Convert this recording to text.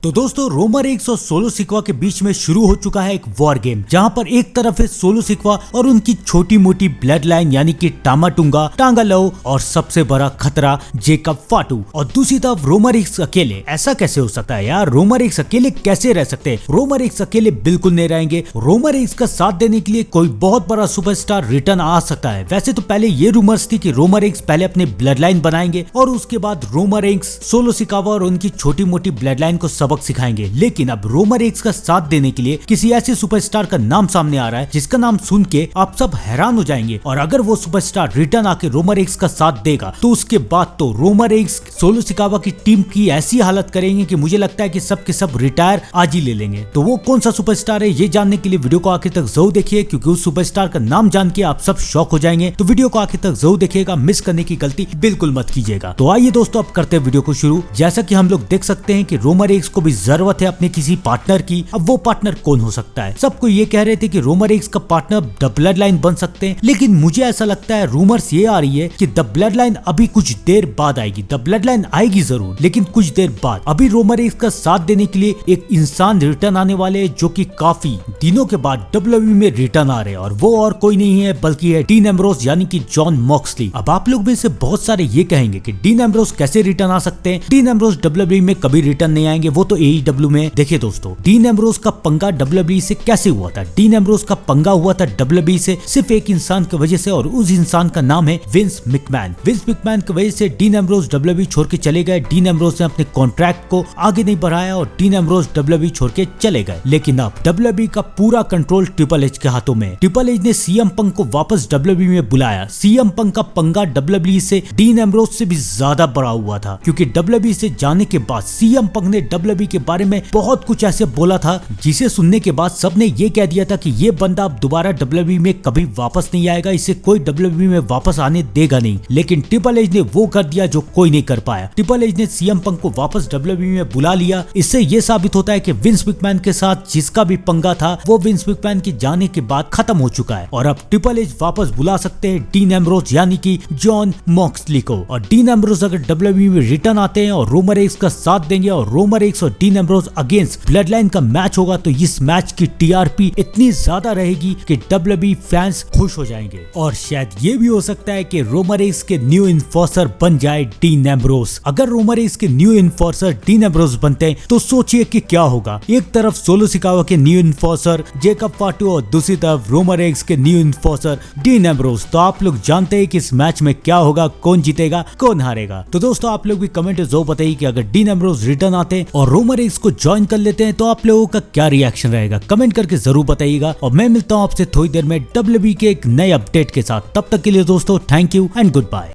तो दोस्तों रोमन रेइन्स और सोलो सिक्वा के बीच में शुरू हो चुका है एक वॉर गेम, जहां पर एक तरफ है सोलो सिक्वा और उनकी छोटी मोटी ब्लड लाइन यानी कि टामाटुंगा, टांगालो और सबसे बड़ा खतरा जेकब फाटू, और दूसरी तरफ रोमन रेइन्स अकेले। ऐसा कैसे हो सकता है यार? रोमन रेइन्स अकेले कैसे रह सकते हैं? रोमन रेइन्स अकेले बिल्कुल नहीं रहेंगे। रोमन रेइन्स का साथ देने के लिए कोई बहुत बड़ा सुपरस्टार रिटर्न आ सकता है। वैसे तो पहले ये रूमर्स थी कि रोमन रेइन्स पहले अपने ब्लड लाइन बनाएंगे और उसके बाद रोमन रेइन्स, सोलो सिक्वा और उनकी छोटी मोटी ब्लड लाइन को सबक सिखाएंगे। लेकिन अब रोमन रेइन्स का साथ देने के लिए किसी ऐसे सुपरस्टार का नाम सामने आ रहा है जिसका नाम सुन के आप सब हैरान हो जाएंगे। और अगर वो सुपरस्टार रिटर्न आके रोमन रेइन्स का साथ देगा तो उसके बाद तो रोमन रेइन्स सोलो सिक्वा की टीम की ऐसी हालत करेंगे कि मुझे लगता है कि सब के सब रिटायर आज ही ले लेंगे। तो वो कौन सा सुपरस्टार है ये जानने के लिए वीडियो को आखिर तक जरूर देखिए, क्योंकि उस सुपरस्टार का नाम जान के आप सब शॉक हो जाएंगे। तो वीडियो को आखिर तक जरूर देखिएगा, मिस करने की गलती बिल्कुल मत कीजिएगा। तो आइए दोस्तों अब करते हैं वीडियो को शुरू। जैसा कि हम लोग देख सकते हैं कि रोमन रेइन्स को भी जरूरत है अपने किसी पार्टनर की। अब वो पार्टनर कौन हो सकता है? सबको ये कह रहे थे कि रोमन रेइन्स का पार्टनर द ब्लड लाइन बन सकते हैं, लेकिन मुझे ऐसा लगता है रूमर्स ये आ रही है कि द ब्लड लाइन अभी कुछ देर बाद आएगी। द ब्लड लाइन आएगी जरूर, लेकिन कुछ देर बाद। अभी रोमन रेइन्स का साथ देने के लिए एक इंसान रिटर्न आने वाले हैं, जो कि काफी दिनों के बाद डब्ल्यूडब्ल्यूई में रिटर्न आ रहे हैं, और वो और कोई नहीं है बल्कि है डीन एम्ब्रोस यानी कि जॉन मॉक्सली। अब आप लोग में से बहुत सारे ये कहेंगे कि डीन एम्ब्रोस कैसे रिटर्न आ सकते हैं? डीन एम्ब्रोस डब्ल्यूडब्ल्यूई में कभी रिटर्न नहीं आएंगे, वो तो एईडब्ल्यू में। देखिए दोस्तों, डीन एम्ब्रोस का पंगा डब्ल्यूडब्ल्यूई से कैसे हुआ था? डीन एम्ब्रोस का पंगा हुआ था डब्ल्यूडब्ल्यूई से सिर्फ एक इंसान की वजह से, और उस इंसान का नाम है विंस मैकमैन। विंस मैकमैन की वजह से डीन एम्ब्रोस डब्ल्यूडब्ल्यूई छोड़ के चले गए। डीन एम्ब्रोस ने अपने कॉन्ट्रैक्ट को आगे नहीं बढ़ाया और डीन एम्ब्रोस डब्ल्यूडब्ल्यूई छोड़ के चले गए। लेकिन अब डब्ल्यूडब्ल्यूई का पूरा कंट्रोल ट्रिपल एच के हाथों में। ट्रिपल एच ने सीएम पंक को वापस डब्ल्यूडब्ल्यूई में बुलाया। सीएम पंक का पंगा डब्ल्यूडब्ल्यूई से डीन एम्ब्रोस से भी ज्यादा बड़ा हुआ था, क्योंकि डब्ल्यूडब्ल्यूई से जाने के बाद सीएम पंक ने डब्ल्यूडब्ल्यूई के बारे में बहुत कुछ ऐसे बोला था जिसे सुनने के बाद सबने ये कह दिया था कि ये बंदा अब दोबारा डब्ल्यूडब्ल्यूई में कभी वापस नहीं आएगा, इसे कोई डब्ल्यूडब्ल्यूई में वापस आने देगा नहीं। लेकिन ट्रिपल एच ने वो कर दिया जो कोई नहीं कर पाया। ट्रिपल एच ने सीएम पंक को वापस डब्ल्यूडब्ल्यूई में बुला लिया। इससे ये साबित होता है कि विंस मैकमैन के साथ जिसका भी पंगा था वो विंस मैकमैन के जाने के बाद खत्म हो चुका है, और अब ट्रिपल एच वापस बुला सकते हैं डीन एम्ब्रोस यानी कि जॉन मॉक्सली को। और डीन एम्ब्रोस अगर डब्ल्यूडब्ल्यूई में रिटर्न आते हैं और रोमन रेइन्स का साथ देंगे और रोमन रेइन्स और dean Ambrose against blood line का मैच होगा, तो इस मैच की टीआरपी इतनी ज्यादा रहेगी कि डब्ल्यूडब्ल्यूई फैंस खुश हो जाएंगे। और शायद ये भी हो सकता है कि रोमन रेइन्स के न्यू इन्फोर्सर बन जाए डीन एम्ब्रोस। अगर रोमन रेइन्स के न्यू इन्फोर्सर डीन एम्ब्रोस बनते हैं तो सोचिए कि क्या होगा। एक तरफ सोलो सिक्वा के न्यू इन्फोर्सर जेकब फाटू और दूसरी तरफ रोमन रेइन्स के न्यू इन्फोर्सर डीन एम्ब्रोस। तो आप लोग जानते हैं कि इस मैच में क्या होगा, कौन जीतेगा, कौन हारेगा। तो दोस्तों आप लोग भी कमेंट में जरूर बताइए कि अगर डीन एम्ब्रोस रिटर्न आते हैं और रोमन रेइन्स को ज्वाइन कर लेते हैं तो आप लोगों का क्या रिएक्शन रहेगा, कमेंट करके जरूर बताइएगा। और मैं मिलता हूं आपसे थोड़ी देर में डब्ल्यूडब्ल्यूई के एक नए अपडेट के साथ। तब तक के लिए दोस्तों thank you and good bye.